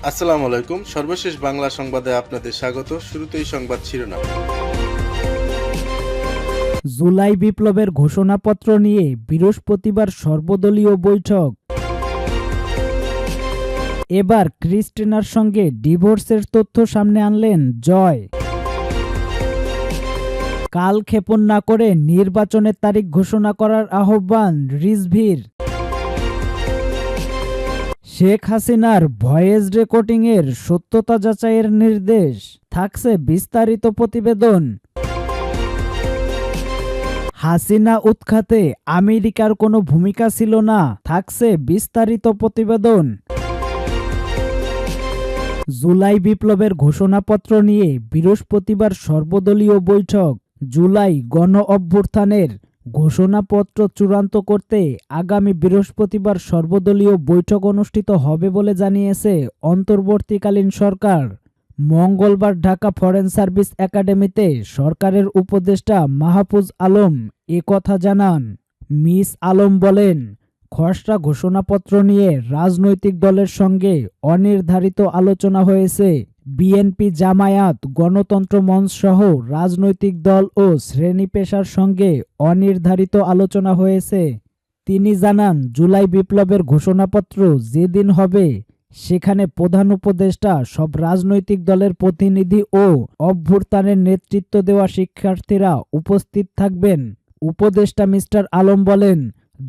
আসসালামু আলাইকুম। সর্বশেষ বাংলা সংবাদে আপনাদের স্বাগত। শুরুতেই সংবাদ শিরোনাম। জুলাই বিপ্লবের ঘোষণাপত্র নিয়ে বৃহস্পতিবার সর্বদলীয় বৈঠক। এবার ক্রিস্টিনার সঙ্গে ডিভোর্সের তথ্য সামনে আনলেন জয়। কাল ক্ষেপণ না করে নির্বাচনের তারিখ ঘোষণা করার আহ্বান রিজভির। শেখ হাসিনার ভয়েস রেকর্ডিংয়ের সত্যতা যাচাইয়ের নির্দেশ, থাকছে বিস্তারিত প্রতিবেদন। হাসিনা উৎখাতে আমেরিকার কোনো ভূমিকা ছিল না, থাকছে বিস্তারিত প্রতিবেদন। জুলাই বিপ্লবের ঘোষণাপত্র নিয়ে বৃহস্পতিবার সর্বদলীয় বৈঠক। জুলাই গণ অভ্যুত্থানের ঘোষণাপত্র চূড়ান্ত করতে আগামী বৃহস্পতিবার সর্বদলীয় বৈঠক অনুষ্ঠিত হবে বলে জানিয়েছে অন্তর্বর্তীকালীন সরকার। মঙ্গলবার ঢাকা ফরেন সার্ভিস একাডেমিতে সরকারের উপদেষ্টা মাহফুজ আলম কথা জানান। মিস আলম বলেন, খসড়া ঘোষণাপত্র নিয়ে রাজনৈতিক দলের সঙ্গে অনির্ধারিত আলোচনা হয়েছে। বিএনপি, জামায়াত, গণতন্ত্র মঞ্চ সহ রাজনৈতিক দল ও শ্রেণী পেশার সঙ্গে অনির্ধারিত আলোচনা হয়েছে। তিনি জানান, জুলাই বিপ্লবের ঘোষণাপত্র যেদিন হবে সেখানে প্রধান উপদেষ্টা, সব রাজনৈতিক দলের প্রতিনিধি ও অভ্যুত্থানের নেতৃত্ব দেওয়া শিক্ষার্থীরা উপস্থিত থাকবেন। উপদেষ্টা মিস্টার আলম বলেন,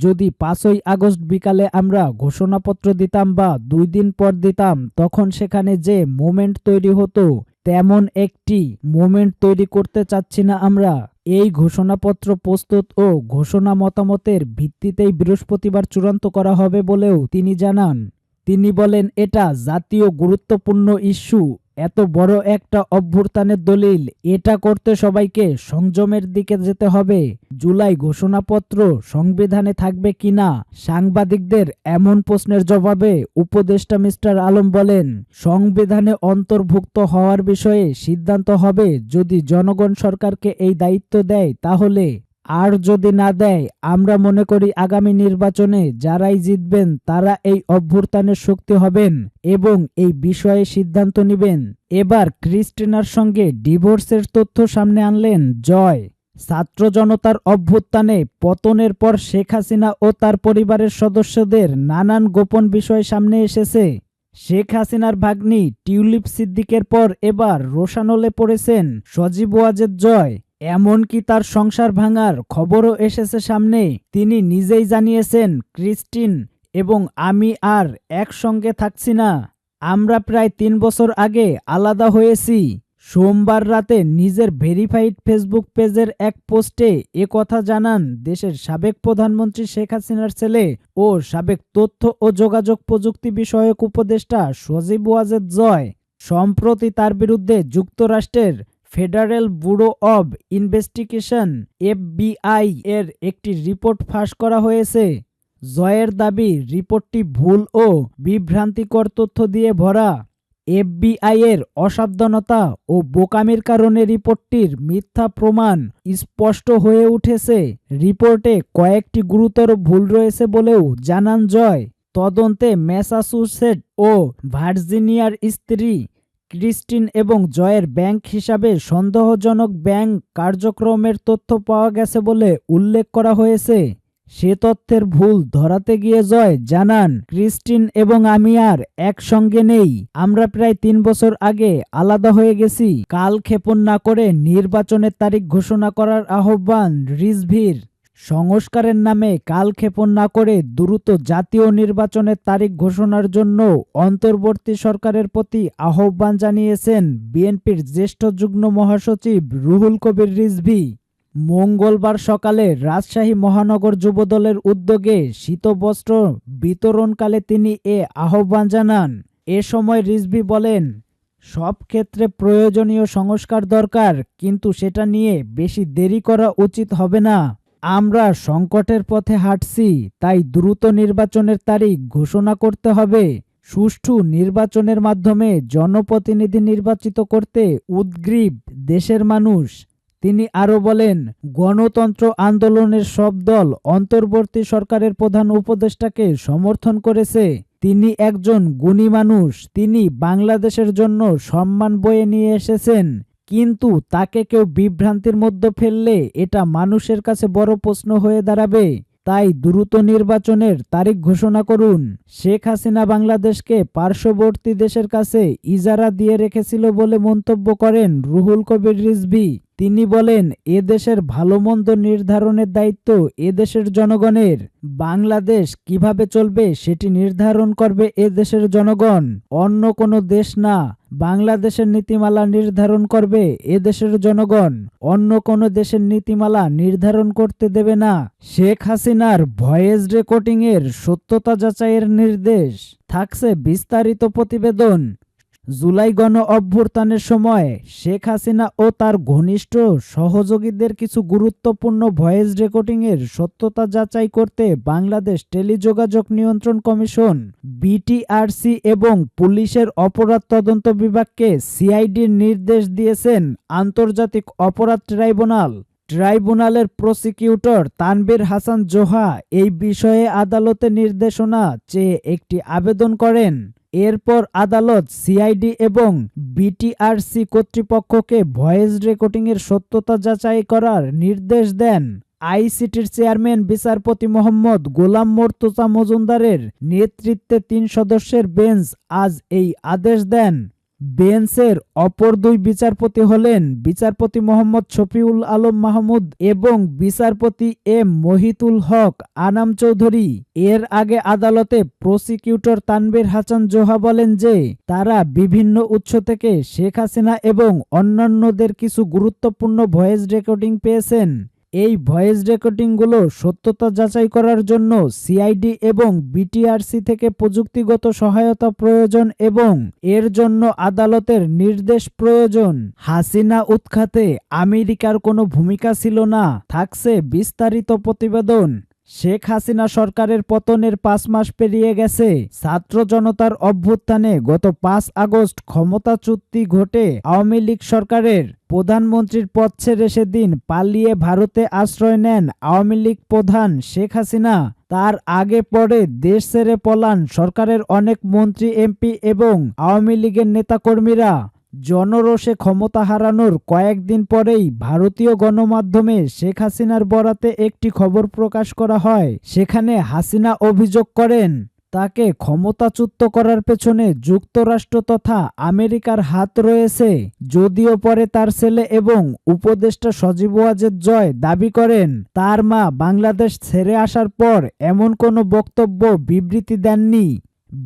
যদি 5ই আগস্ট বিকালে আমরা ঘোষণাপত্র দিতাম বা 2 দিন পর দিতাম, তখন সেখানে যে মোমেন্ট তৈরি হতো তেমন একটি মোমেন্ট তৈরি করতে চাচ্ছি না আমরা। এই ঘোষণাপত্র প্রস্তুত ও ঘোষণা মতামতের ভিত্তিতেই বৃহস্পতিবার চূড়ান্ত করা হবে বলেও তিনি জানান। তিনি বলেন, এটা জাতীয় গুরুত্বপূর্ণ ইস্যু, এত বড় একটা অভ্যুত্থানের দলিল, এটা করতে সবাইকে সংযমের দিকে যেতে হবে। জুলাই ঘোষণাপত্র সংবিধানে থাকবে কিনা সাংবাদিকদের এমন প্রশ্নের জবাবে উপদেষ্টা মিস্টার আলম বলেন, সংবিধানে অন্তর্ভুক্ত হওয়ার বিষয়ে সিদ্ধান্ত হবে যদি জনগণ সরকারকে এই দায়িত্ব দেয় তাহলে, আর যদি না দেয় আমরা মনে করি আগামী নির্বাচনে যারাই জিতবেন তারা এই অভ্যুত্থানের শক্তি হবেন এবং এই বিষয়ে সিদ্ধান্ত নেবেন। এবার ক্রিস্টিনার সঙ্গে ডিভোর্সের তথ্য সামনে আনলেন জয়। ছাত্র জনতার অভ্যুত্থানে পতনের পর শেখ হাসিনা ও তার পরিবারের সদস্যদের নানান গোপন বিষয় সামনে এসেছে। শেখ হাসিনার ভাগ্নি টিউলিপ সিদ্দিকের পর এবার রোষানলে পড়েছেন সজীব ওয়াজেদ জয়। এমনকি তার সংসার ভাঙার খবরও এসেছে সামনে। তিনি নিজেই জানিয়েছেন, ক্রিস্টিন এবং আমি আর একসঙ্গে থাকছি না। আমরা প্রায় 3 বছর আগে আলাদা হয়েছি। সোমবার রাতে নিজের ভেরিফাইড ফেসবুক পেজের এক পোস্টে কথা জানান দেশের সাবেক প্রধানমন্ত্রী শেখ হাসিনার ছেলে ও সাবেক তথ্য ও যোগাযোগ প্রযুক্তি বিষয়ক উপদেষ্টা সজীব ওয়াজেদ জয়। সম্প্রতি তার বিরুদ্ধে যুক্তরাষ্ট্রের federal bureau of investigation FBI এর একটি রিপোর্ট ফাঁস করা হয়েছে। জয়ের দাবি, রিপোর্টটি ভুল ও বিভ্রান্তিকর তথ্য দিয়ে ভরা। FBI এর অসাবধানতা ও বোকামির কারণে রিপোর্টটির মিথ্যা প্রমাণ স্পষ্ট হয়ে উঠেছে। রিপোর্টে কয়েকটি গুরুতর ভুল রয়েছে বলেও জানান জয়। তদন্তে ম্যাসাচুসেট ও ভার্জিনিয়ার স্ত্রী ক্রিস্টিন এবং জয়ের ব্যাংক হিসাবে সন্দেহজনক ব্যাংক কার্যক্রমের তথ্য পাওয়া গেছে বলে উল্লেখ করা হয়েছে। সে তথ্যের ভুল ধরাতে গিয়ে জয় জানান, ক্রিস্টিন এবং আমি আর একসঙ্গে নেই। আমরা প্রায় 3 বছর আগে আলাদা হয়ে গেছি। কাল ক্ষেপণ না করে নির্বাচনের তারিখ ঘোষণা করার আহ্বান রিজভির। সংস্কারের নামে কাল ক্ষেপণ না করে দ্রুত জাতীয় নির্বাচনের তারিখ ঘোষণার জন্য অন্তর্বর্তী সরকারের প্রতি আহ্বান জানিয়েছেন বিএনপির জ্যেষ্ঠ যুগ্ম মহাসচিব রুহুল কবির রিজভী। মঙ্গলবার সকালে রাজশাহী মহানগর যুবদলের উদ্যোগে শীতবস্ত্র বিতরণকালে তিনি আহ্বান জানান। এ সময় রিজভী বলেন, সব ক্ষেত্রে প্রয়োজনীয় সংস্কার দরকার, কিন্তু সেটা নিয়ে বেশি দেরি করা উচিত হবে না। আমরা সংকটের পথে হাঁটছি, তাই দ্রুত নির্বাচনের তারিখ ঘোষণা করতে হবে। সুষ্ঠু নির্বাচনের মাধ্যমে জনপ্রতিনিধি নির্বাচিত করতে উদগ্রীব দেশের মানুষ। তিনি আরও বলেন, গণতন্ত্র আন্দোলনের সব দল অন্তর্বর্তী সরকারের প্রধান উপদেষ্টাকে সমর্থন করেছে। তিনি একজন গুণী মানুষ, তিনি বাংলাদেশের জন্য সম্মান বয়ে নিয়ে এসেছেন, কিন্তু তাকে কেউ বিভ্রান্তির মধ্যে ফেললে এটা মানুষের কাছে বড় প্রশ্ন হয়ে দাঁড়াবে। তাই দ্রুত নির্বাচনের তারিখ ঘোষণা করুন। শেখ হাসিনা বাংলাদেশকে পার্শ্ববর্তী দেশের কাছে ইজারা দিয়ে রেখেছিল বলে মন্তব্য করেন রুহুল কবির রিজভী। তিনি বলেন, এদেশের ভালো মন্দ নির্ধারণের দায়িত্ব এদেশের জনগণের। বাংলাদেশ কিভাবে চলবে সেটি নির্ধারণ করবে এদেশের জনগণ, অন্য কোনো দেশ না। বাংলাদেশের নীতিমালা নির্ধারণ করবে এদেশের জনগণ, অন্য কোনো দেশের নীতিমালা নির্ধারণ করতে দেবে না। শেখ হাসিনার ভয়েস রেকর্ডিংয়ের সত্যতা যাচাইয়ের নির্দেশ। থাকছে বিস্তারিত প্রতিবেদন। জুলাই গণ অভ্যুত্থানের সময় শেখ হাসিনা ও তার ঘনিষ্ঠ সহযোগীদের কিছু গুরুত্বপূর্ণ ভয়েস রেকর্ডিংয়ের সত্যতা যাচাই করতে বাংলাদেশ টেলিযোগাযোগ নিয়ন্ত্রণ কমিশন বিটিআরসি এবং পুলিশের অপরাধ তদন্ত বিভাগকে সিআইডির নির্দেশ দিয়েছেন আন্তর্জাতিক অপরাধ ট্রাইব্যুনাল। ট্রাইব্যুনালের প্রসিকিউটর তানভীর হাসান জোহা এই বিষয়ে আদালতে নির্দেশনা চেয়ে একটি আবেদন করেন। এরপর আদালত সিআইডি এবং বিটিআরসি কর্তৃপক্ষকে ভয়েস রেকর্ডিংয়ের সত্যতা যাচাই করার নির্দেশ দেন। আইসিটির চেয়ারম্যান বিচারপতি মোহাম্মদ গোলাম মোর্তজা মজুমদারের নেতৃত্বে ৩ সদস্যের বেঞ্চ আজ এই আদেশ দেন। বেঞ্চের অপর 2 বিচারপতি হলেন বিচারপতি মোহাম্মদ শফিউল আলম মাহমুদ এবং বিচারপতি এম মহিতুল হক আনাম চৌধুরী। এর আগে আদালতে প্রসিকিউটর তানভীর হাসান জোহা বলেন যে তারা বিভিন্ন উৎস থেকে শেখ হাসিনা এবং অন্যান্যদের কিছু গুরুত্বপূর্ণ ভয়েস রেকর্ডিং পেয়েছেন। এই ভয়েস রেকর্ডিংগুলো সত্যতা যাচাই করার জন্য সিআইডি এবং বিটিআরসি থেকে প্রযুক্তিগত সহায়তা প্রয়োজন এবং এর জন্য আদালতের নির্দেশ প্রয়োজন। হাসিনা উৎখাতে আমেরিকার কোনো ভূমিকা ছিল না। থাকছে বিস্তারিত প্রতিবেদন। শেখ হাসিনা সরকারের পতনের 5 মাস পেরিয়ে গেছে। ছাত্র জনতার অভ্যুত্থানে গত 5 আগস্ট ক্ষমতাচ্যুতি ঘটে আওয়ামী লীগ সরকারের। প্রধানমন্ত্রীর পদ ছেড়ে সেদিন পালিয়ে ভারতে আশ্রয় নেন আওয়ামী লীগ প্রধান শেখ হাসিনা। তার আগে পরে দেশ ছেড়ে পলান সরকারের অনেক মন্ত্রী, এমপি এবং আওয়ামী লীগের নেতাকর্মীরা। জনরোষে ক্ষমতা হারানোর কয়েকদিন পরেই ভারতীয় গণমাধ্যমে শেখ হাসিনার বরাতে একটি খবর প্রকাশ করা হয়। সেখানে হাসিনা অভিযোগ করেন তাকে ক্ষমতাচ্যুত করার পেছনে যুক্তরাষ্ট্র তথা আমেরিকার হাত রয়েছে। যদিও পরে তার ছেলে এবং উপদেষ্টা সজীব ওয়াজেদ জয় দাবি করেন তার মা বাংলাদেশ ছেড়ে আসার পর এমন কোনো বক্তব্য বিবৃতি দেননি।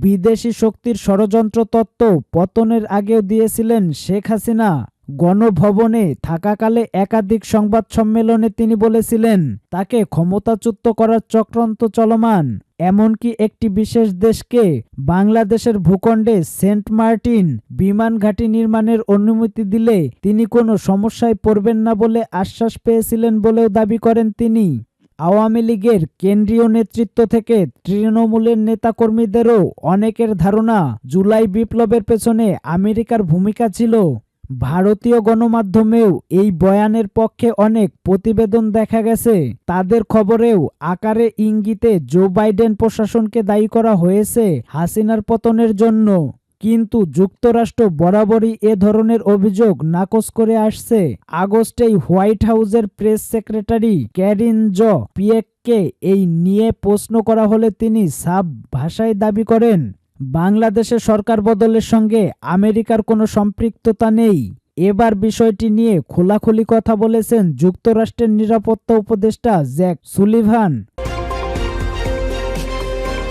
বিদেশি শক্তির ষড়যন্ত্র তত্ত্ব পতনের আগেও দিয়েছিলেন শেখ হাসিনা। গণভবনে থাকাকালে একাধিক সংবাদ সম্মেলনে তিনি বলেছিলেন তাকে ক্ষমতাচ্যুত করার চক্রান্ত চলমান। এমনকি একটি বিশেষ দেশকে বাংলাদেশের ভূখণ্ডে সেন্ট মার্টিন বিমান ঘাঁটি নির্মাণের অনুমতি দিলে তিনি কোনো সমস্যায় পড়বেন না বলে আশ্বাস পেয়েছিলেন বলেও দাবি করেন তিনি। আওয়ামী লীগের কেন্দ্রীয় নেতৃত্ব থেকে তৃণমূলের নেতাকর্মীদেরও অনেকের ধারণা জুলাই বিপ্লবের পেছনে আমেরিকার ভূমিকা ছিল। ভারতীয় গণমাধ্যমেও এই বয়ানের পক্ষে অনেক প্রতিবেদন দেখা গেছে। তাদের খবরেও আকারে ইঙ্গিতে জো বাইডেন প্রশাসনকে দায়ী করা হয়েছে হাসিনার পতনের জন্য। কিন্তু যুক্তরাষ্ট্র বরাবরই এ ধরনের অভিযোগ নাকচ করে আসছে। আগস্টেই হোয়াইট হাউসের প্রেস সেক্রেটারি ক্যারিন পিয়েককে এই নিয়ে প্রশ্ন করা হলে তিনি সাফ ভাষায় দাবি করেন বাংলাদেশে সরকার বদলের সঙ্গে আমেরিকার কোনো সম্পৃক্ততা নেই। এবার বিষয়টি নিয়ে খোলাখুলি কথা বলেছেন যুক্তরাষ্ট্রের নিরাপত্তা উপদেষ্টা জ্যাক সুলিভান।